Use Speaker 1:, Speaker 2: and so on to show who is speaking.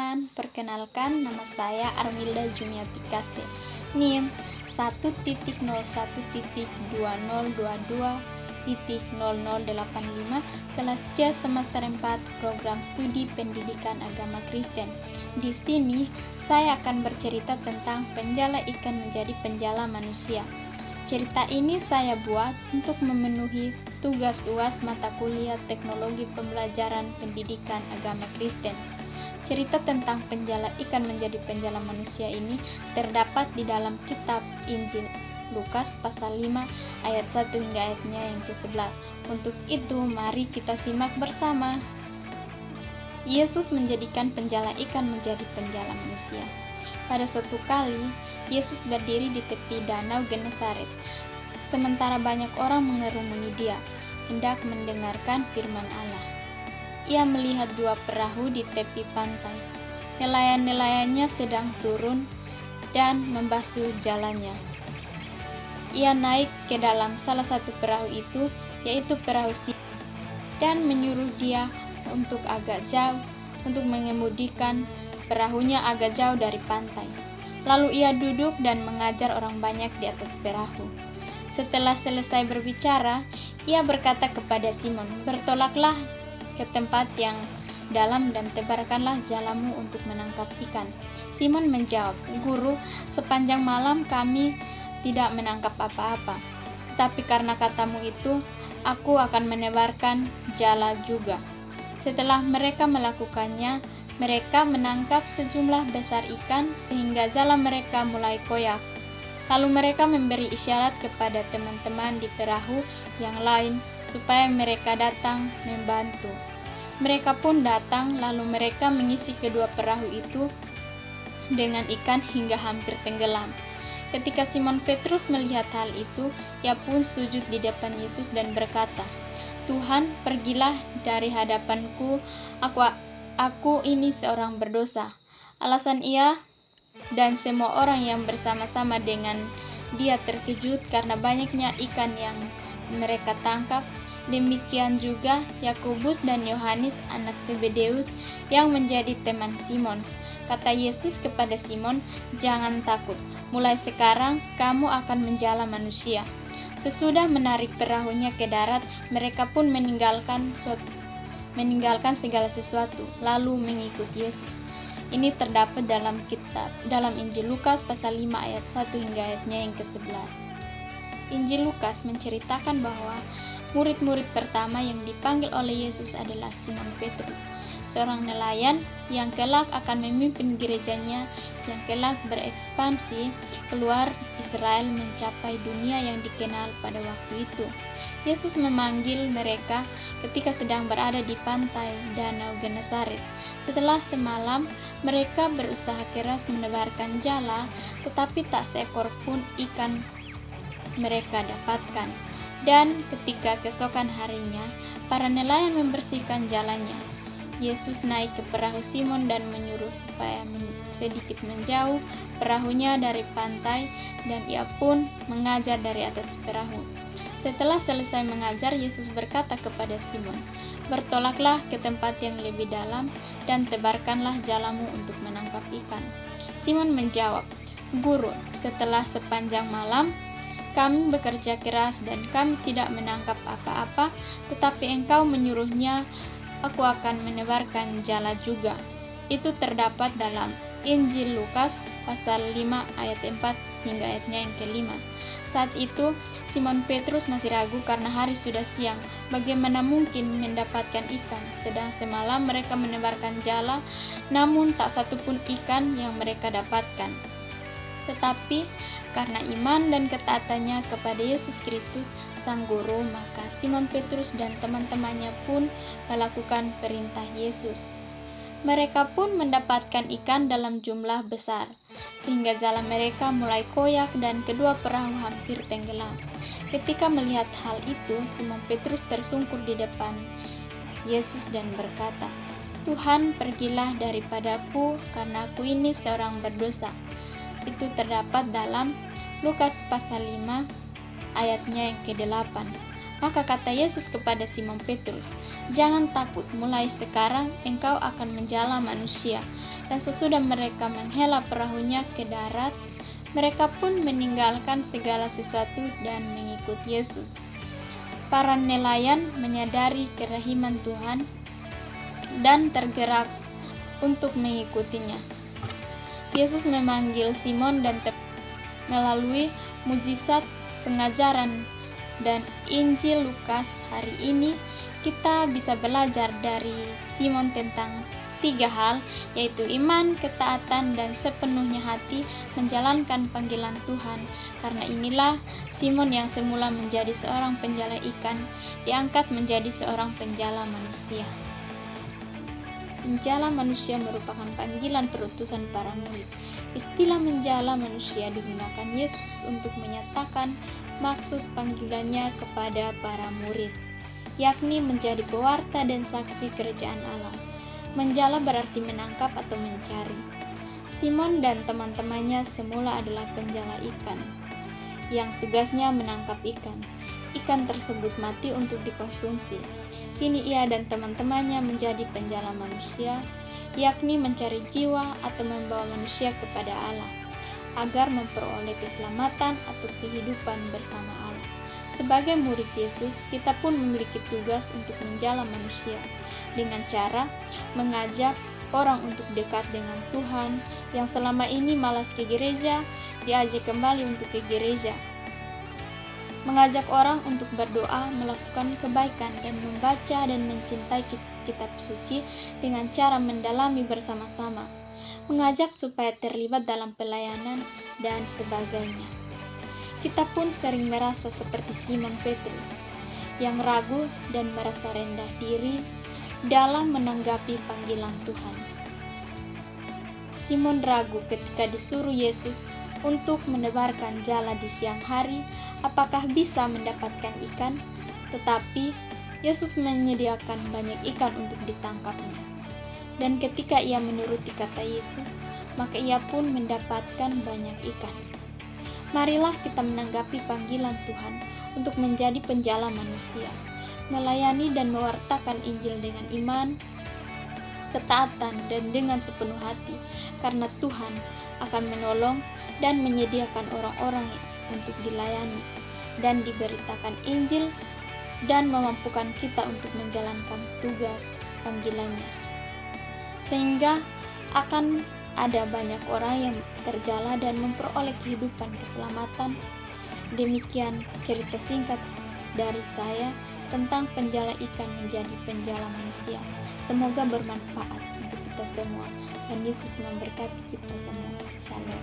Speaker 1: teman-teman, perkenalkan nama saya Armilda Jumiati Kase. NIM 1.0.2022.0085 kelas C semester 4 program studi pendidikan agama Kristen. Di sini saya akan bercerita tentang penjala ikan menjadi penjala manusia. Cerita ini saya buat untuk memenuhi tugas UAS mata kuliah Teknologi Pembelajaran Pendidikan Agama Kristen. Cerita tentang penjala ikan menjadi penjala manusia ini terdapat di dalam kitab Injil Lukas pasal 5 ayat 1 hingga ayatnya yang ke-11. Untuk itu, mari kita simak bersama. Yesus menjadikan penjala ikan menjadi penjala manusia. Pada suatu kali, Yesus berdiri di tepi danau Genesaret. Sementara banyak orang mengerumuni dia, hendak mendengarkan firman Allah. Ia melihat dua perahu di tepi pantai. Nelayan-nelayannya sedang turun dan membasuh jalannya. Ia naik ke dalam salah satu perahu itu, yaitu perahu Simon, dan menyuruh dia untuk mengemudikan perahunya agak jauh dari pantai. Lalu ia duduk dan mengajar orang banyak di atas perahu. Setelah selesai berbicara, ia berkata kepada Simon, "Bertolaklah ke tempat yang dalam dan tebarkanlah jalamu untuk menangkap ikan." Simon menjawab, "Guru, sepanjang malam kami tidak menangkap apa-apa. Tapi karena katamu itu, aku akan menebarkan jala juga." Setelah mereka melakukannya, mereka menangkap sejumlah besar ikan sehingga jala mereka mulai koyak. Lalu mereka memberi isyarat kepada teman-teman di perahu yang lain supaya mereka datang membantu. Mereka pun datang, lalu mereka mengisi kedua perahu itu dengan ikan hingga hampir tenggelam. Ketika Simon Petrus melihat hal itu, ia pun sujud di depan Yesus dan berkata, "Tuhan, pergilah dari hadapanku, aku ini seorang berdosa." Alasan ia dan semua orang yang bersama-sama dengan dia terkejut karena banyaknya ikan yang mereka tangkap. Demikian juga Yakobus dan Yohanes anak Zebedeus yang menjadi teman Simon. Kata Yesus kepada Simon, "Jangan takut, mulai sekarang kamu akan menjala manusia." Sesudah menarik perahunya ke darat, mereka pun meninggalkan segala sesuatu, lalu mengikut Yesus. Ini terdapat dalam Injil Lukas pasal 5 ayat 1 hingga ayatnya yang ke-11. Injil Lukas menceritakan bahwa murid-murid pertama yang dipanggil oleh Yesus adalah Simon Petrus, seorang nelayan yang kelak akan memimpin gerejanya yang kelak berekspansi keluar Israel mencapai dunia yang dikenal pada waktu itu. Yesus memanggil mereka ketika sedang berada di pantai danau Genesaret. Setelah semalam, mereka berusaha keras menebarkan jala, tetapi tak seekor pun ikan mereka dapatkan. Dan ketika keesokan harinya, para nelayan membersihkan jalannya. Yesus naik ke perahu Simon dan menyuruh supaya sedikit menjauh perahunya dari pantai, dan ia pun mengajar dari atas perahu. Setelah selesai mengajar, Yesus berkata kepada Simon, "Bertolaklah ke tempat yang lebih dalam dan tebarkanlah jalamu untuk menangkap ikan." Simon menjawab, "Guru, setelah sepanjang malam kami bekerja keras dan kami tidak menangkap apa-apa, tetapi Engkau menyuruhnya, aku akan menebarkan jala juga." Itu terdapat dalam Injil Lukas pasal 5 ayat 4 hingga ayatnya yang ke-5. Saat itu Simon Petrus masih ragu karena hari sudah siang. Bagaimana mungkin mendapatkan ikan? Sedang semalam mereka menebarkan jala, namun tak satu pun ikan yang mereka dapatkan. Tetapi karena iman dan ketaatannya kepada Yesus Kristus, Sang Guru, maka Simon Petrus dan teman-temannya pun melakukan perintah Yesus. Mereka pun mendapatkan ikan dalam jumlah besar, sehingga jala mereka mulai koyak dan kedua perahu hampir tenggelam. Ketika melihat hal itu, Simon Petrus tersungkur di depan Yesus dan berkata, "Tuhan, pergilah daripadaku, karena aku ini seorang berdosa." Itu terdapat dalam Lukas pasal 5 ayatnya yang ke-8. Maka kata Yesus kepada Simon Petrus, "Jangan takut, mulai sekarang engkau akan menjala manusia." Dan sesudah mereka menghela perahunya ke darat, mereka pun meninggalkan segala sesuatu dan mengikut Yesus. Para nelayan menyadari kerahiman Tuhan dan tergerak untuk mengikutinya. Yesus memanggil Simon dan melalui mujizat pengajaran dan Injil Lukas hari ini kita bisa belajar dari Simon tentang 3 hal, yaitu iman, ketaatan, dan sepenuhnya hati menjalankan panggilan Tuhan. Karena inilah Simon yang semula menjadi seorang penjala ikan diangkat menjadi seorang penjala manusia. Menjala manusia merupakan panggilan perutusan para murid. Istilah menjala manusia digunakan Yesus untuk menyatakan maksud panggilannya kepada para murid, yakni menjadi pewarta dan saksi kerajaan Allah. Menjala berarti menangkap atau mencari. Simon dan teman-temannya semula adalah penjala ikan, yang tugasnya menangkap ikan. Ikan tersebut mati untuk dikonsumsi. Kini ia dan teman-temannya menjadi penjala manusia, yakni mencari jiwa atau membawa manusia kepada Allah, agar memperoleh keselamatan atau kehidupan bersama Allah. Sebagai murid Yesus, kita pun memiliki tugas untuk menjala manusia, dengan cara mengajak orang untuk dekat dengan Tuhan, yang selama ini malas ke gereja, diajak kembali untuk ke gereja. Mengajak orang untuk berdoa, melakukan kebaikan, dan membaca dan mencintai kitab suci dengan cara mendalami bersama-sama. Mengajak supaya terlibat dalam pelayanan, dan sebagainya. Kita pun sering merasa seperti Simon Petrus, yang ragu dan merasa rendah diri dalam menanggapi panggilan Tuhan. Simon ragu ketika disuruh Yesus untuk menebarkan jala di siang hari, apakah bisa mendapatkan ikan? Tetapi Yesus menyediakan banyak ikan untuk ditangkapnya. Dan ketika ia menuruti kata Yesus, maka ia pun mendapatkan banyak ikan. Marilah kita menanggapi panggilan Tuhan untuk menjadi penjala manusia, melayani dan mewartakan Injil dengan iman, ketaatan, dan dengan sepenuh hati, karena Tuhan akan menolong dan menyediakan orang-orang untuk dilayani dan diberitakan Injil, dan memampukan kita untuk menjalankan tugas panggilannya. Sehingga akan ada banyak orang yang terjala dan memperoleh kehidupan keselamatan. Demikian cerita singkat dari saya tentang penjala ikan menjadi penjala manusia. Semoga bermanfaat untuk kita semua, dan Yesus memberkati kita semua. Shalom.